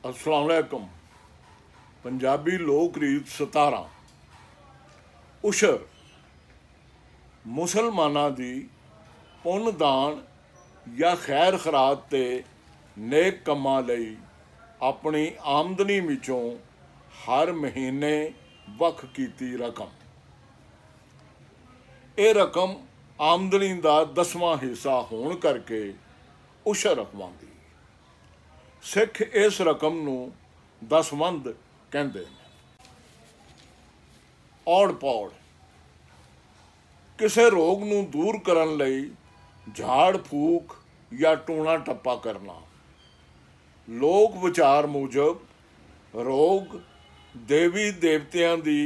अस्सलाम वालेकुम। पंजाबी लोक रीत 17 उशर मुसलमाना दी पुन दान या खैर खरात ते नेक कम्मां लई अपनी आमदनी विचों हर महीने वख कीती रकम। ये रकम आमदनी का 10वां हिस्सा होने करके उशर रखवांदी। सिख इस रकम नूं दसवंध कहंदे ने। औड़ पौड़ किसी रोग नूं दूर करन लई झाड़ फूक या टूणा टप्पा करना। लोक विचार मुजब रोग देवी देवतियां दी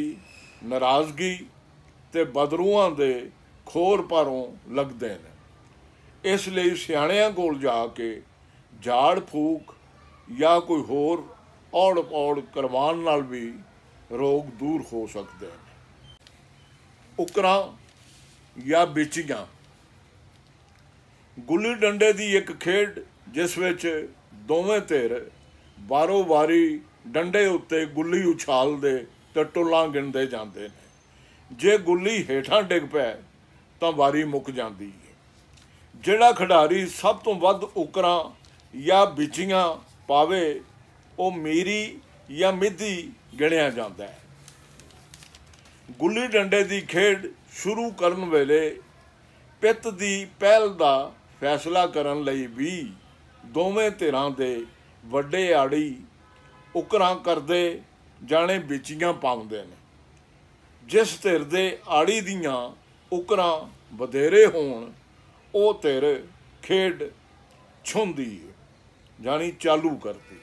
नाराज़गी ते बदरूआं दे खोर पारों लगदे ने। इसलिए सियाणियां कोल जाके झाड़ फूक या कोई होर औड़ पौड़ करवाउण नाल भी रोग दूर हो सकते हैं। उकरां या बिचियां गुल्ली डंडे की एक खेड जिस विच दोवें धिर बारो वारी डंडे उत्ते गुल्ली उछालते ते टुल्लां गिणदे जांदे ने। जे गुल्ली हेठां डिग पै तां वारी मुक जांदी है। जिहड़ा खिडारी सब तो वध उकरां या बिचियां पावे वो मीरी या मिधी गिणिया जाता है। गुल्ली डंडे की खेड शुरू करन वेले पित की पहल का फैसला करन लई भी दोवें धिरां दे वड्डे आड़ी उकरां करदे जाने बिचियां पाउंदे ने। जिस धिर दे आड़ी दियां उकरां वधेरे होण वो धिर खेड छुंदी है, जानी चालू करती।